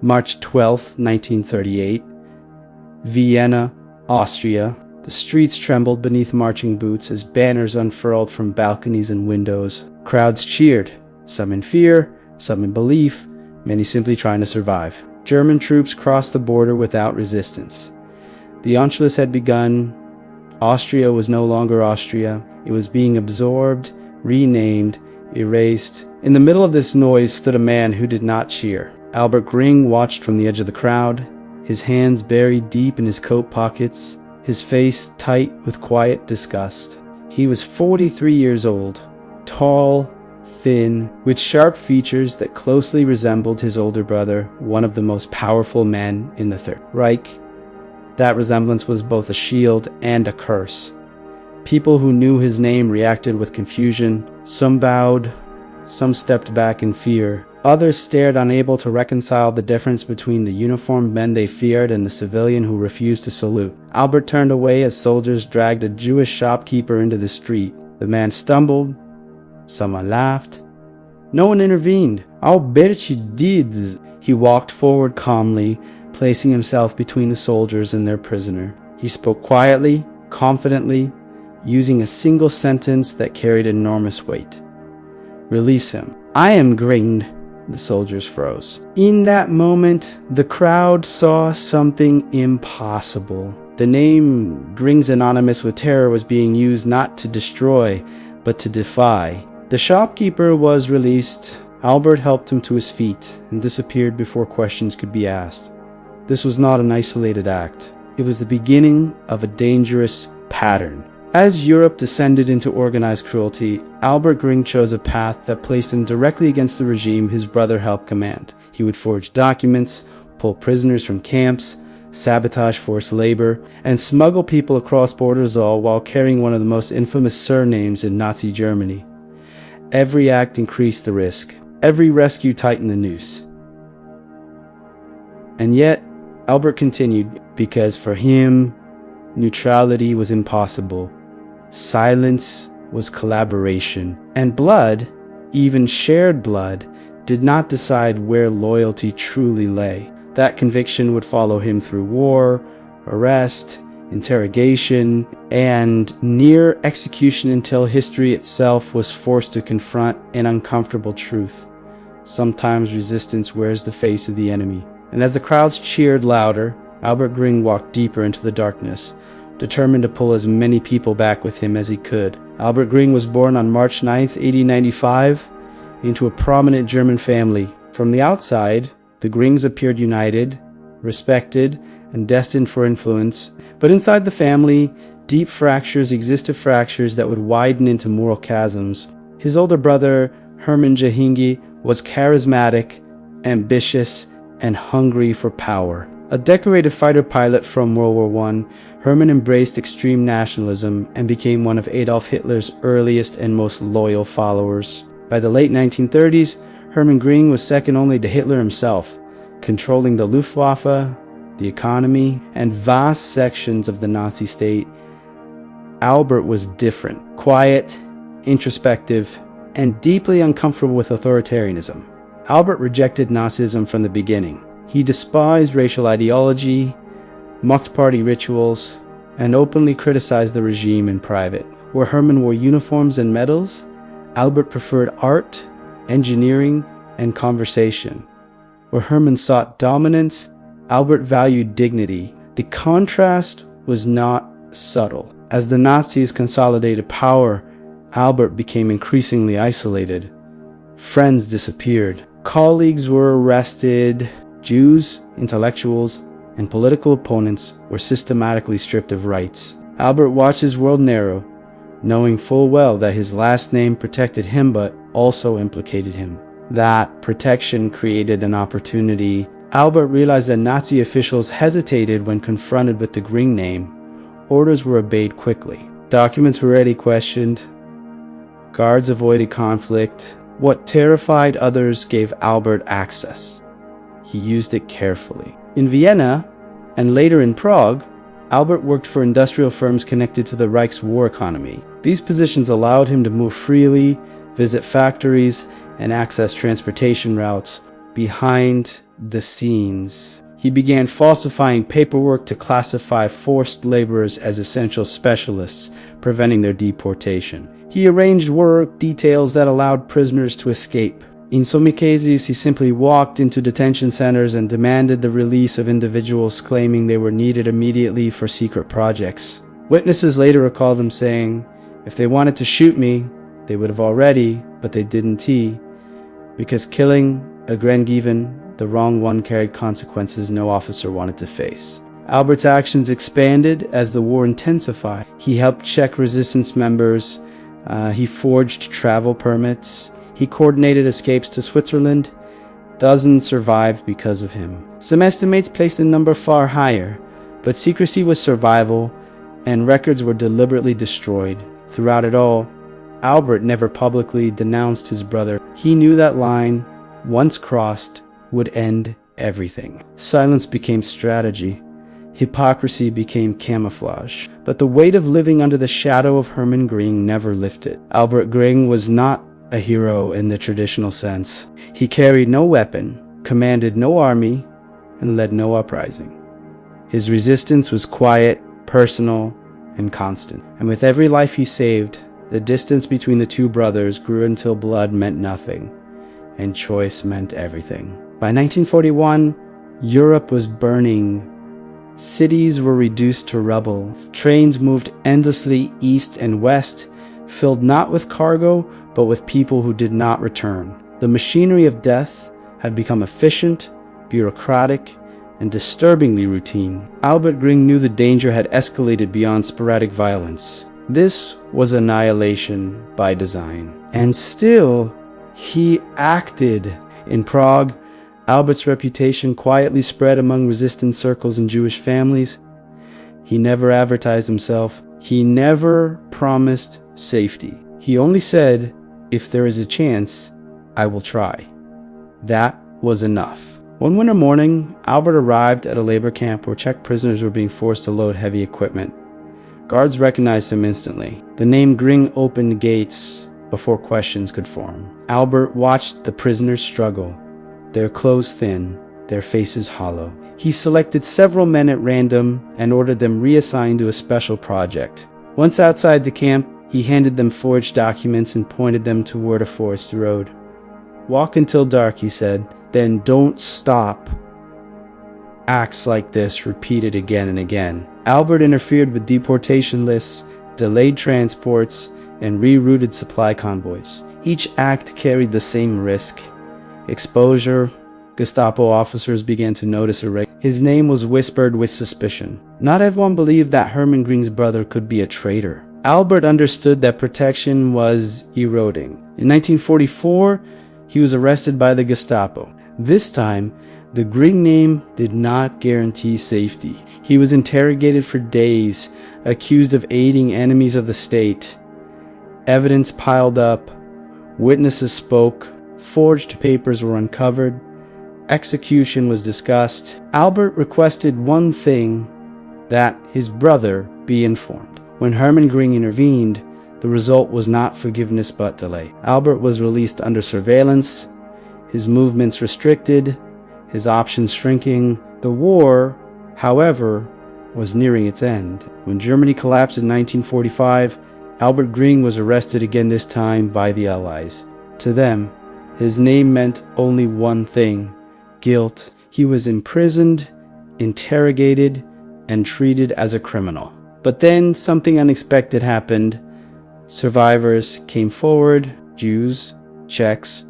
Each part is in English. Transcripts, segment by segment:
March 12, 1938. Vienna, Austria. The streets trembled beneath marching boots as banners unfurled from balconies and windows. Crowds cheered, some in fear, some in belief, many simply trying to survive. German troops crossed the border without resistance. The Anschluss had begun. Austria was no longer Austria. It was being absorbed, renamed, erased. In the middle of this noise stood a man who did not cheer. Albert Göring watched from the edge of the crowd, his hands buried deep in his coat pockets, his face tight with quiet disgust. He was 43 years old, tall, thin, with sharp features that closely resembled his older brother, one of the most powerful men in the Third Reich. That resemblance was both a shield and a curse. People who knew his name reacted with confusion. Some bowed, some stepped back in fear. Others stared, unable to reconcile the difference between the uniformed men they feared and the civilian who refused to salute. Albert turned away as soldiers dragged a Jewish shopkeeper into the street. The man stumbled. Someone laughed. No one intervened. "I'll bet you did." He walked forward calmly, placing himself between the soldiers and their prisoner. He spoke quietly, confidently, using a single sentence that carried enormous weight. "Release him." "I am Göring." The soldiers froze. In that moment, the crowd saw something impossible. The name Göring's synonymous with terror was being used not to destroy, but to defy. The shopkeeper was released. Albert helped him to his feet and disappeared before questions could be asked. This was not an isolated act. It was the beginning of a dangerous pattern. As Europe descended into organized cruelty, Albert Göring chose a path that placed him directly against the regime his brother helped command. He would forge documents, pull prisoners from camps, sabotage forced labor, and smuggle people across borders, all while carrying one of the most infamous surnames in Nazi Germany. Every act increased the risk. Every rescue tightened the noose. And yet, Albert continued, because for him, neutrality was impossible. Silence was collaboration. And blood, even shared blood, did not decide where loyalty truly lay. That conviction would follow him through war, arrest, interrogation, and near execution until history itself was forced to confront an uncomfortable truth. Sometimes resistance wears the face of the enemy. And as the crowds cheered louder, Albert Göring walked deeper into the darkness, determined to pull as many people back with him as he could. Albert Göring was born on March 9th, 1895, into a prominent German family. From the outside, the Görings appeared united, respected, and destined for influence. But inside the family, deep fractures existed, fractures that would widen into moral chasms. His older brother, Hermann Göring, was charismatic, ambitious, and hungry for power. A decorated fighter pilot from World War I, Hermann embraced extreme nationalism and became one of Adolf Hitler's earliest and most loyal followers. By the late 1930s, Hermann Göring was second only to Hitler himself, controlling the Luftwaffe, the economy, and vast sections of the Nazi state. Albert was different, quiet, introspective, and deeply uncomfortable with authoritarianism. Albert rejected Nazism from the beginning. He despised racial ideology, mocked party rituals, and openly criticized the regime in private. Where Hermann wore uniforms and medals, Albert preferred art, engineering, and conversation. Where Hermann sought dominance, Albert valued dignity. The contrast was not subtle. As the Nazis consolidated power, Albert became increasingly isolated. Friends disappeared. Colleagues were arrested. Jews, intellectuals, and political opponents were systematically stripped of rights. Albert watched his world narrow, knowing full well that his last name protected him but also implicated him. That protection created an opportunity. Albert realized that Nazi officials hesitated when confronted with the Göring name. Orders were obeyed quickly. Documents were already questioned. Guards avoided conflict. What terrified others gave Albert access. He used it carefully. In Vienna, and later in Prague, Albert worked for industrial firms connected to the Reich's war economy. These positions allowed him to move freely, visit factories, and access transportation routes behind the scenes. He began falsifying paperwork to classify forced laborers as essential specialists, preventing their deportation. He arranged work details that allowed prisoners to escape. In some cases, he simply walked into detention centers and demanded the release of individuals claiming they were needed immediately for secret projects. Witnesses later recalled him saying, "If they wanted to shoot me, they would have already, but they didn't, because killing a Grengiven, the wrong one, carried consequences no officer wanted to face." Albert's actions expanded as the war intensified. He helped Czech resistance members. He forged travel permits. He coordinated escapes to Switzerland. Dozens survived because of him. Some estimates placed the number far higher, but secrecy was survival, and records were deliberately destroyed. Throughout it all, Albert never publicly denounced his brother. He knew that line, once crossed, would end everything. Silence became strategy. Hypocrisy became camouflage. But the weight of living under the shadow of Hermann Göring never lifted. Albert Göring was not a hero in the traditional sense. He carried no weapon, commanded no army, and led no uprising. His resistance was quiet, personal, and constant. And with every life he saved, the distance between the two brothers grew until blood meant nothing, and choice meant everything. By 1941, Europe was burning. Cities were reduced to rubble. Trains moved endlessly east and west, filled not with cargo, but with people who did not return. The machinery of death had become efficient, bureaucratic, and disturbingly routine. Albert Göring knew the danger had escalated beyond sporadic violence. This was annihilation by design. And still, he acted. In Prague, Albert's reputation quietly spread among resistance circles and Jewish families. He never advertised himself. He never promised safety. He only said, "If there is a chance, I will try." That was enough. One winter morning, Albert arrived at a labor camp where Czech prisoners were being forced to load heavy equipment. Guards recognized him instantly. The name Göring opened gates before questions could form. Albert watched the prisoners struggle, their clothes thin, their faces hollow. He selected several men at random and ordered them reassigned to a special project. Once outside the camp, he handed them forged documents and pointed them toward a forest road. "Walk until dark," he said, "then don't stop." Acts like this repeated again and again. Albert interfered with deportation lists, delayed transports, and rerouted supply convoys. Each act carried the same risk. Exposure. Gestapo officers began to notice his name was whispered with suspicion. Not everyone believed that Hermann Göring's brother could be a traitor. Albert understood that protection was eroding. In 1944, he was arrested by the Gestapo. This time, the Göring name did not guarantee safety. He was interrogated for days, accused of aiding enemies of the state. Evidence piled up. Witnesses spoke. Forged papers were uncovered. Execution was discussed. Albert requested one thing, that his brother be informed. When Hermann Göring intervened, the result was not forgiveness but delay. Albert was released under surveillance, his movements restricted, his options shrinking. The war, however, was nearing its end. When Germany collapsed in 1945, Albert Göring was arrested again, this time by the Allies. To them, his name meant only one thing: guilt. He was imprisoned, interrogated, and treated as a criminal. But then something unexpected happened. Survivors came forward, Jews, Czechs,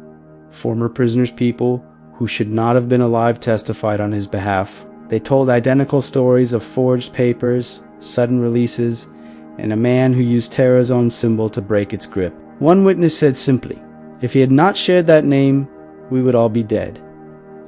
former prisoners, people who should not have been alive testified on his behalf. They told identical stories of forged papers, sudden releases, and a man who used terror's own symbol to break its grip. One witness said simply, "If he had not shared that name, we would all be dead."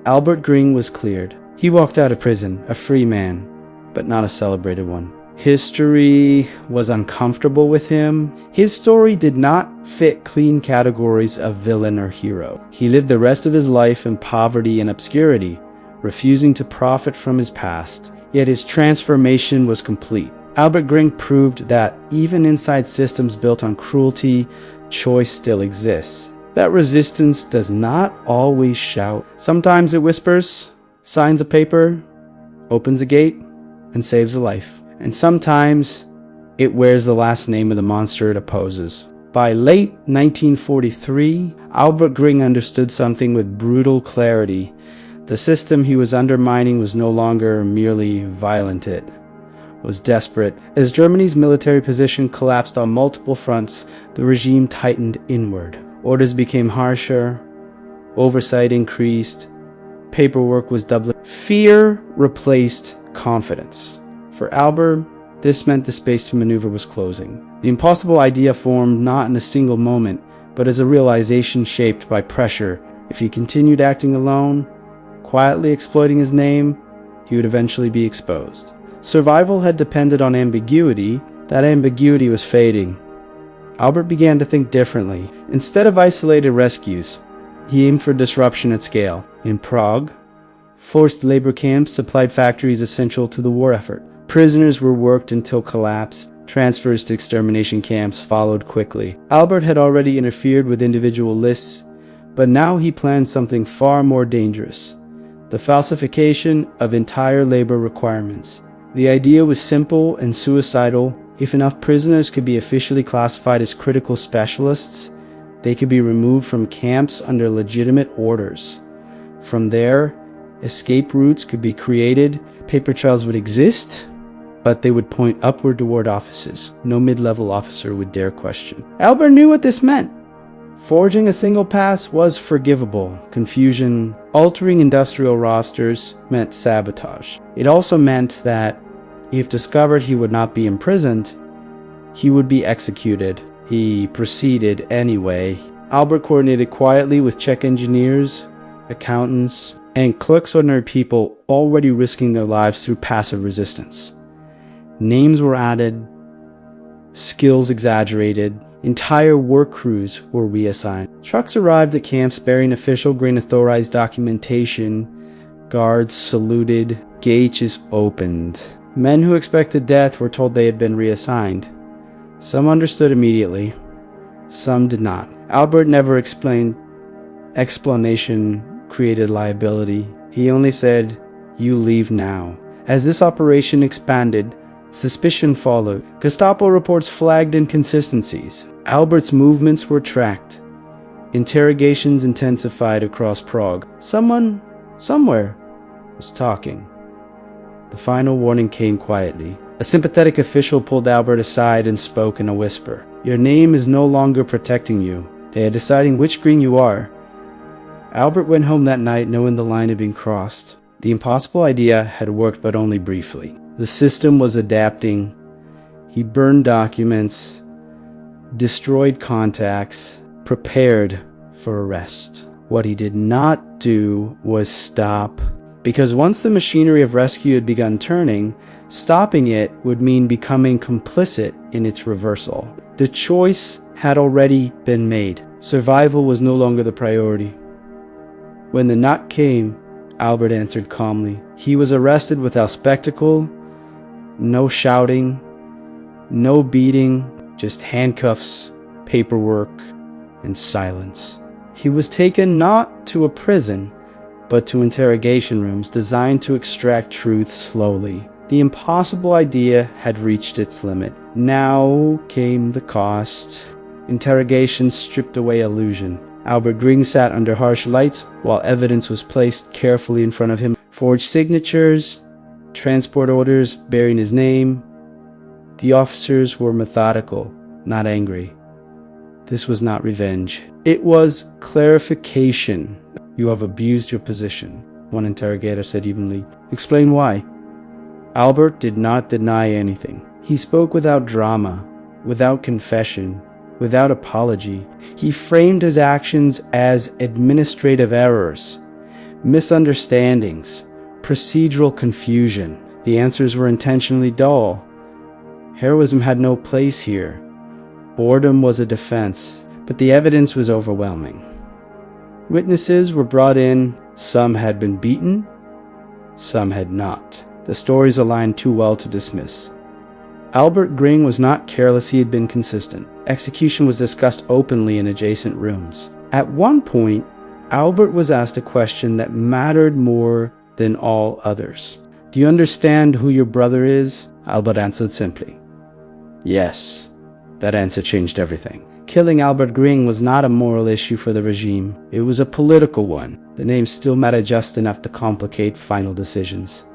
Albert Göring was cleared. He walked out of prison, a free man, but not a celebrated one. History was uncomfortable with him. His story did not fit clean categories of villain or hero. He lived the rest of his life in poverty and obscurity, refusing to profit from his past. Yet his transformation was complete. Albert Göring proved that even inside systems built on cruelty, choice still exists. that resistance does not always shout. Sometimes it whispers, signs a paper, opens a gate, and saves a life. And sometimes it wears the last name of the monster it opposes. By late 1943, Albert Göring understood something with brutal clarity. The system he was undermining was no longer merely violent, it was desperate. As Germany's military position collapsed on multiple fronts, the regime tightened inward. Orders became harsher, oversight increased, paperwork was doubled. Fear replaced confidence. For Albert, this meant the space to maneuver was closing. The impossible idea formed not in a single moment, but as a realization shaped by pressure. If he continued acting alone, quietly exploiting his name, he would eventually be exposed. Survival had depended on ambiguity. That ambiguity was fading. Albert began to think differently. Instead of isolated rescues, he aimed for disruption at scale. In Prague, forced labor camps supplied factories essential to the war effort. Prisoners were worked until collapsed. Transfers to extermination camps followed quickly. Albert had already interfered with individual lists, but now he planned something far more dangerous: the falsification of entire labor requirements. The idea was simple and suicidal. If enough prisoners could be officially classified as critical specialists, they could be removed from camps under legitimate orders. From there, escape routes could be created. Paper trails would exist, but they would point upward toward offices. No mid-level officer would dare question. Albert knew what this meant. Forging a single pass was forgivable. Confusion, altering industrial rosters, meant sabotage. It also meant that, if discovered, he would not be imprisoned, he would be executed. He proceeded anyway. Albert coordinated quietly with Czech engineers, accountants, and extraordinary people already risking their lives through passive resistance. Names were added, skills exaggerated, entire work crews were reassigned. Trucks arrived at camps bearing official grain-authorized documentation. Guards saluted. Gates opened. Men who expected death were told they had been reassigned. Some understood immediately. Some did not. Albert never explained. Explanation created liability. He only said, "You leave now." As this operation expanded, suspicion followed. Gestapo reports flagged inconsistencies. Albert's movements were tracked. Interrogations intensified across Prague. Someone, somewhere, was talking. The final warning came quietly. A sympathetic official pulled Albert aside and spoke in a whisper. "Your name is no longer protecting you. They are deciding which Göring you are." Albert went home that night knowing the line had been crossed. The impossible idea had worked, but only briefly. The system was adapting. He burned documents, destroyed contacts, prepared for arrest. What he did not do was stop, because once the machinery of rescue had begun turning, stopping it would mean becoming complicit in its reversal. The choice had already been made. Survival was no longer the priority. When the knock came, Albert answered calmly. He was arrested without spectacle, no shouting, no beating, just handcuffs, paperwork, and silence. He was taken not to a prison, but to interrogation rooms designed to extract truth slowly. The impossible idea had reached its limit. Now came the cost. Interrogation stripped away illusion. Albert Göring sat under harsh lights while evidence was placed carefully in front of him. Forged signatures, transport orders bearing his name. The officers were methodical, not angry. This was not revenge. It was clarification. "You have abused your position," one interrogator said evenly. "Explain why." Albert did not deny anything. He spoke without drama, without confession, without apology. He framed his actions as administrative errors, misunderstandings, procedural confusion. The answers were intentionally dull. Heroism had no place here. Boredom was a defense, but the evidence was overwhelming. Witnesses were brought in. Some had been beaten, some had not. The stories aligned too well to dismiss. Albert Göring was not careless, he had been consistent. Execution was discussed openly in adjacent rooms. At one point, Albert was asked a question that mattered more than all others. "Do you understand who your brother is?" Albert answered simply, "Yes." That answer changed everything. Killing Albert Göring was not a moral issue for the regime. It was a political one. The name still mattered just enough to complicate final decisions.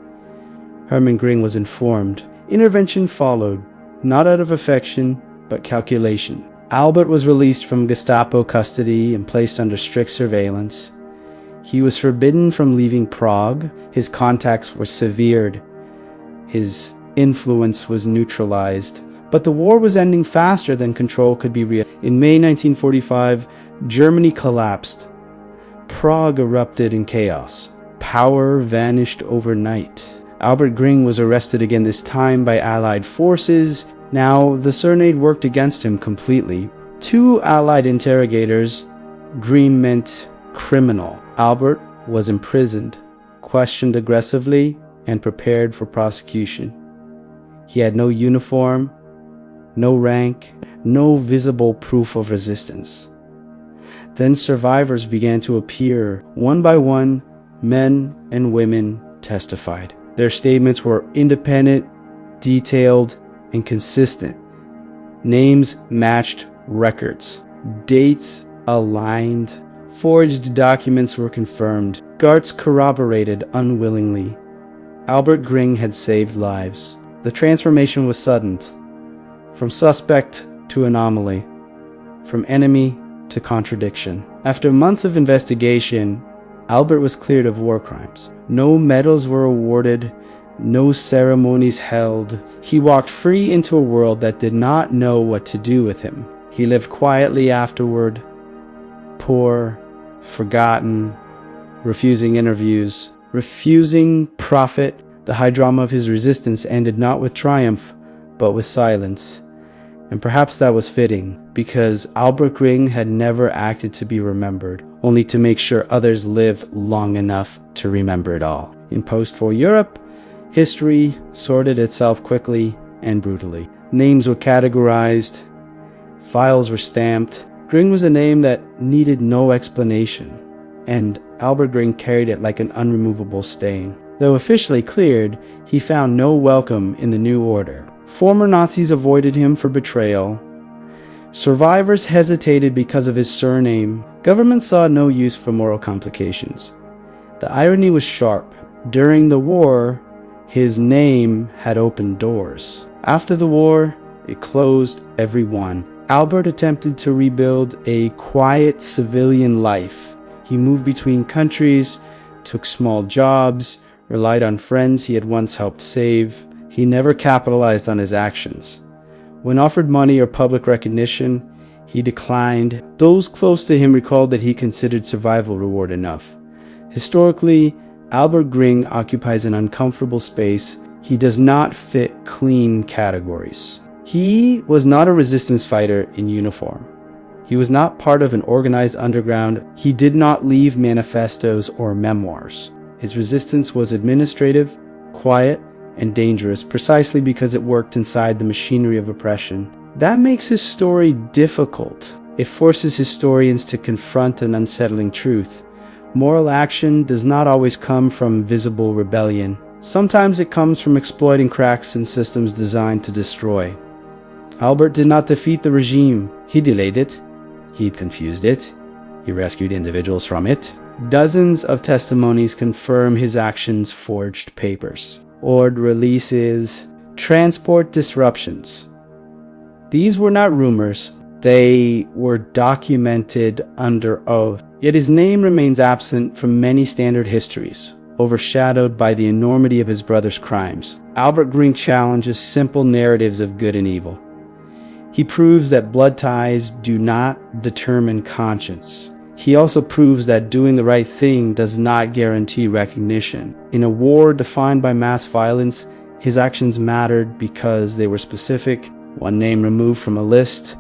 Hermann Göring was informed. Intervention followed, not out of affection, but calculation. Albert was released from Gestapo custody and placed under strict surveillance. He was forbidden from leaving Prague. His contacts were severed. His influence was neutralized. But the war was ending faster than control could be real. In May 1945, Germany collapsed. Prague erupted in chaos. Power vanished overnight. Albert Göring was arrested again, this time by Allied forces. Now, the Serenade worked against him completely. 2 Allied interrogators, Göring meant criminal. Albert was imprisoned, questioned aggressively, and prepared for prosecution. He had no uniform, no rank, no visible proof of resistance. Then survivors began to appear. One by one, men and women testified. Their statements were independent, detailed, and consistent. Names matched records. Dates aligned. Forged documents were confirmed. Guards corroborated unwillingly. Albert Göring had saved lives. The transformation was sudden. From suspect to anomaly. From enemy to contradiction. After months of investigation, Albert was cleared of war crimes. No medals were awarded, no ceremonies held. He walked free into a world that did not know what to do with him. He lived quietly afterward, poor, forgotten, refusing interviews, refusing profit. The high drama of his resistance ended not with triumph, but with silence. And perhaps that was fitting, because Albert Göring had never acted to be remembered, only to make sure others lived long enough to remember it all. In post-war Europe, history sorted itself quickly and brutally. Names were categorized, files were stamped. Göring was a name that needed no explanation, and Albert Göring carried it like an unremovable stain. Though officially cleared, he found no welcome in the new order. Former Nazis avoided him for betrayal. Survivors hesitated because of his surname. Government saw no use for moral complications. The irony was sharp. During the war, his name had opened doors. After the war, it closed every one. Albert attempted to rebuild a quiet civilian life. He moved between countries, took small jobs, relied on friends he had once helped save. He never capitalized on his actions. When offered money or public recognition, he declined. Those close to him recalled that he considered survival reward enough. Historically, Albert Göring occupies an uncomfortable space. He does not fit clean categories. He was not a resistance fighter in uniform. He was not part of an organized underground. He did not leave manifestos or memoirs. His resistance was administrative, quiet, and dangerous precisely because it worked inside the machinery of oppression. That makes his story difficult. It forces historians to confront an unsettling truth. Moral action does not always come from visible rebellion. Sometimes it comes from exploiting cracks in systems designed to destroy. Albert did not defeat the regime. He delayed it. He confused it. He rescued individuals from it. Dozens of testimonies confirm his actions. Forged papers, ordered releases, transport disruptions. These were not rumors. They were documented under oath. Yet his name remains absent from many standard histories, overshadowed by the enormity of his brother's crimes. Albert Göring challenges simple narratives of good and evil. He proves that blood ties do not determine conscience. He also proves that doing the right thing does not guarantee recognition. In a war defined by mass violence, his actions mattered because they were specific. One name removed from a list,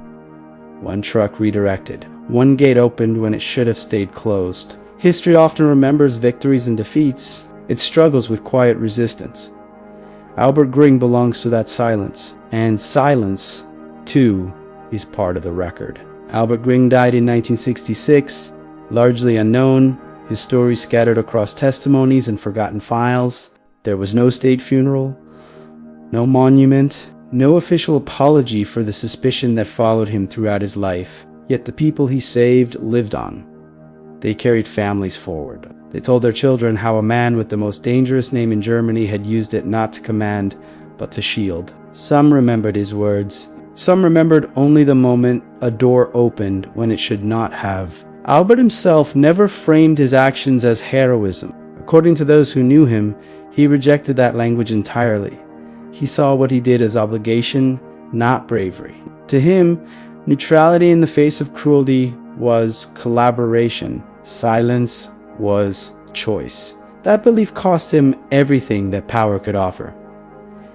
one truck redirected, one gate opened when it should have stayed closed. History often remembers victories and defeats. It struggles with quiet resistance. Albert Göring belongs to that silence, and silence, too, is part of the record. Albert Göring died in 1966, largely unknown, his story scattered across testimonies and forgotten files. There was no state funeral, no monument, no official apology for the suspicion that followed him throughout his life. Yet the people he saved lived on. They carried families forward. They told their children how a man with the most dangerous name in Germany had used it not to command, but to shield. Some remembered his words. Some remembered only the moment a door opened when it should not have. Albert himself never framed his actions as heroism. According to those who knew him, he rejected that language entirely. He saw what he did as obligation, not bravery. To him, neutrality in the face of cruelty was collaboration. Silence was choice. That belief cost him everything that power could offer.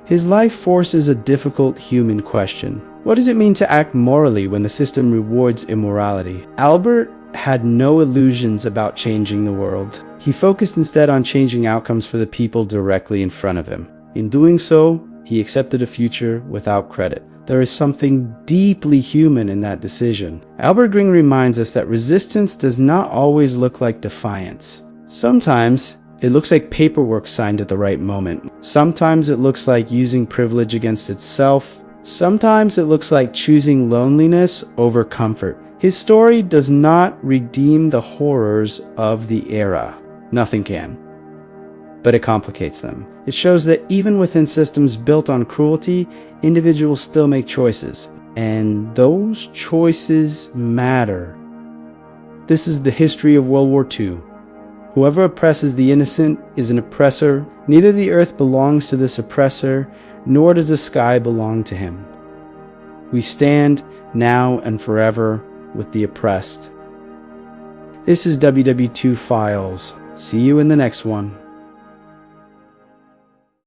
His life forces a difficult human question. What does it mean to act morally when the system rewards immorality? Albert had no illusions about changing the world. He focused instead on changing outcomes for the people directly in front of him. In doing so, he accepted a future without credit. There is something deeply human in that decision. Albert Göring reminds us that resistance does not always look like defiance. Sometimes it looks like paperwork signed at the right moment. Sometimes it looks like using privilege against itself. Sometimes it looks like choosing loneliness over comfort. His story does not redeem the horrors of the era. Nothing can. But it complicates them. It shows that even within systems built on cruelty, individuals still make choices. And those choices matter. This is the history of World War II. Whoever oppresses the innocent is an oppressor. Neither the earth belongs to this oppressor, nor does the sky belong to him. We stand now and forever with the oppressed. This is WW2 Files. See you in the next one.